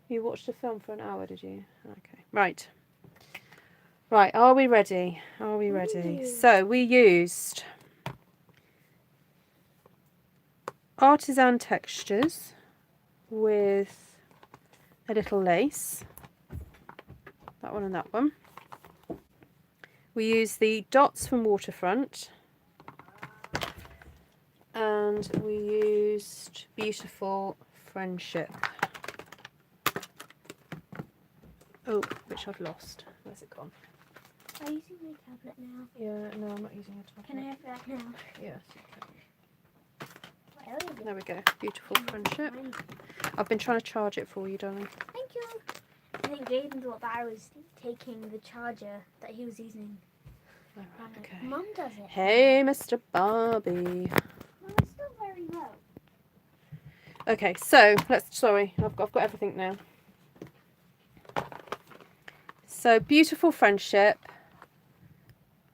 You watched a film for an hour, did you? Okay. Right. Right. Are we ready? Are we ready? So we used artisan textures with a little lace. That one and that one. We use the dots from Waterfront, and we used Beautiful Friendship. Oh, which I've lost. Where's it gone? Are you using my tablet now? Yeah, no, I'm not using a tablet. Can I have that now? Yes, you can. tell you. There we go. Beautiful friendship. Mine. I've been trying to charge it for you, darling. Thank you. I think Jaden thought that I was taking the charger that he was using. All right, okay. Mum does it. Hey, Mr. Barbie. No, it's still very low. Okay, so sorry, I've got everything now. So beautiful friendship,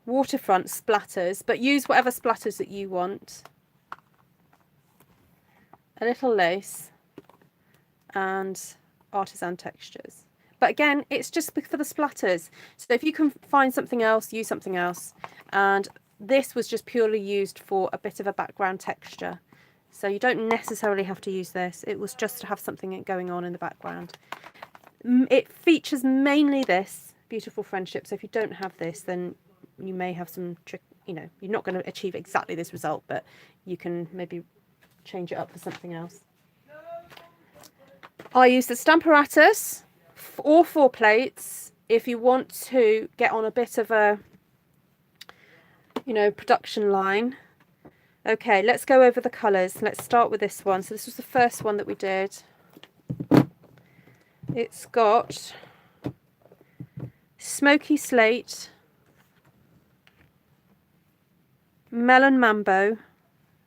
waterfront splatters, but use whatever splatters that you want. A little lace and artisan textures. But again, it's just for the splatters. So if you can find something else, use something else. And this was just purely used for a bit of a background texture. So you don't necessarily have to use this. It was just to have something going on in the background. It features mainly this beautiful friendship. So if you don't have this, then you may have some trick, you know, you're not going to achieve exactly this result, but you can maybe change it up for something else. I use the Stamparatus, all 4 plates. If you want to get on a bit of a, you know, production line. Okay, let's go over the colours. Let's start with this one. So this was the first one that we did. It's got Smoky Slate, Melon Mambo,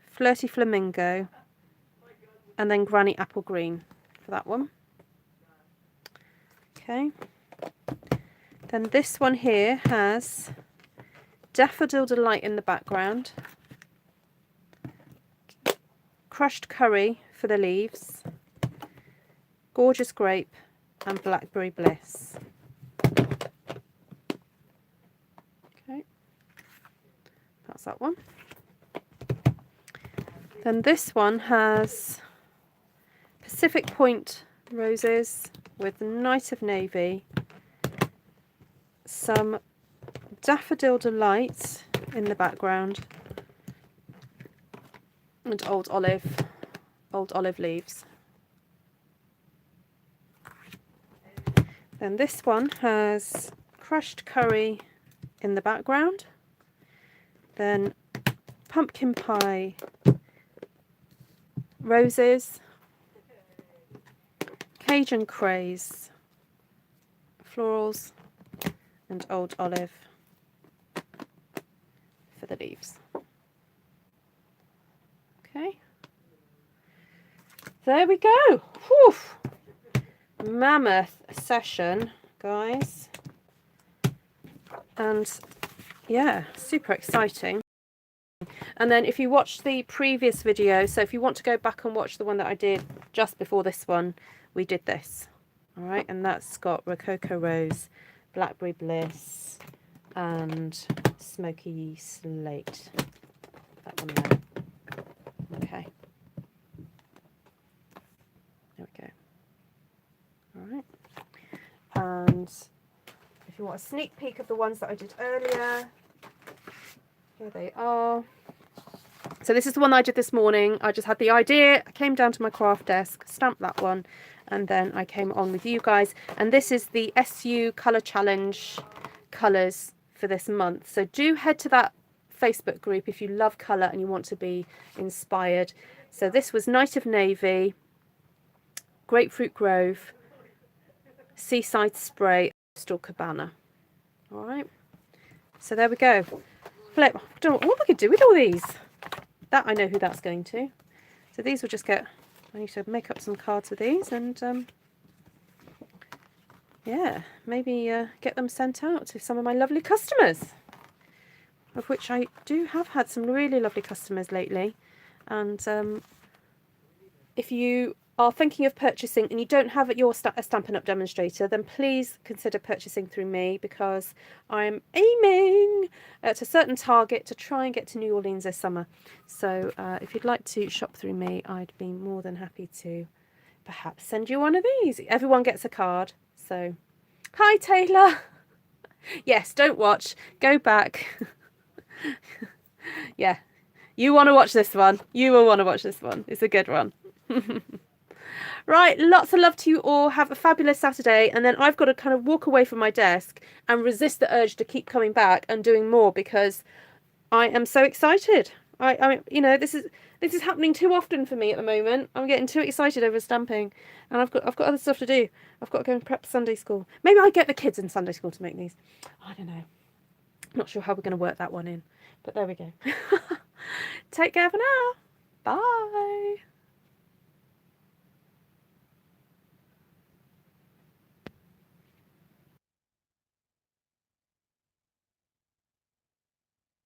Flirty Flamingo, and then Granny Apple Green for that one. Okay. Then this one here has Daffodil Delight in the background, Crushed Curry for the leaves, Gorgeous Grape, and Blackberry Bliss. Okay, that's that one. Then this one has Pacific Point roses with Night of Navy, some Daffodil Delight in the background, and old olive leaves. Then this one has Crushed Curry in the background, then Pumpkin Pie roses, Cajun Craze florals, and old olive for the leaves. Okay, there we go. Whew. Mammoth session, guys, and yeah, super exciting. And then if you watch the previous video, so if you want to go back and watch the one that I did just before this one, we did this. All right, and that's got Rococo Rose, Blackberry Bliss, and Smoky Slate. That one there. Okay. There we go. All right. And if you want a sneak peek of the ones that I did earlier, here they are. So this is the one I did this morning. I just had the idea. I came down to my craft desk, stamped that one, and then I came on with you guys. And this is the SU Colour Challenge colours for this month. So do head to that Facebook group if you love colour and you want to be inspired. So this was Night of Navy, Grapefruit Grove, Seaside Spray, Coastal Cabana. All right. So there we go. Flip. I don't know what we could do with all these. That I know who that's going to. So these will just get, I need to make up some cards with these and yeah, maybe get them sent out to some of my lovely customers, of which I do have had some really lovely customers lately. And if you are thinking of purchasing and you don't have a Stampin' Up! Demonstrator, then please consider purchasing through me, because I'm aiming at a certain target to try and get to New Orleans this summer. So if you'd like to shop through me, I'd be more than happy to perhaps send you one of these. Everyone gets a card. So, hi Taylor. Yes, don't watch. Go back. Yeah, you want to watch this one. You will want to watch this one. It's a good one. Right, lots of love to you all. Have a fabulous Saturday. And then I've got to kind of walk away from my desk and resist the urge to keep coming back and doing more, because I am so excited. I mean, you know, this is happening too often for me at the moment. I'm getting too excited over stamping, and I've got other stuff to do. I've got to go and prep Sunday school. Maybe I get the kids in Sunday school to make these. I don't know. Not sure how we're going to work that one in, but there we go. Take care for now. Bye.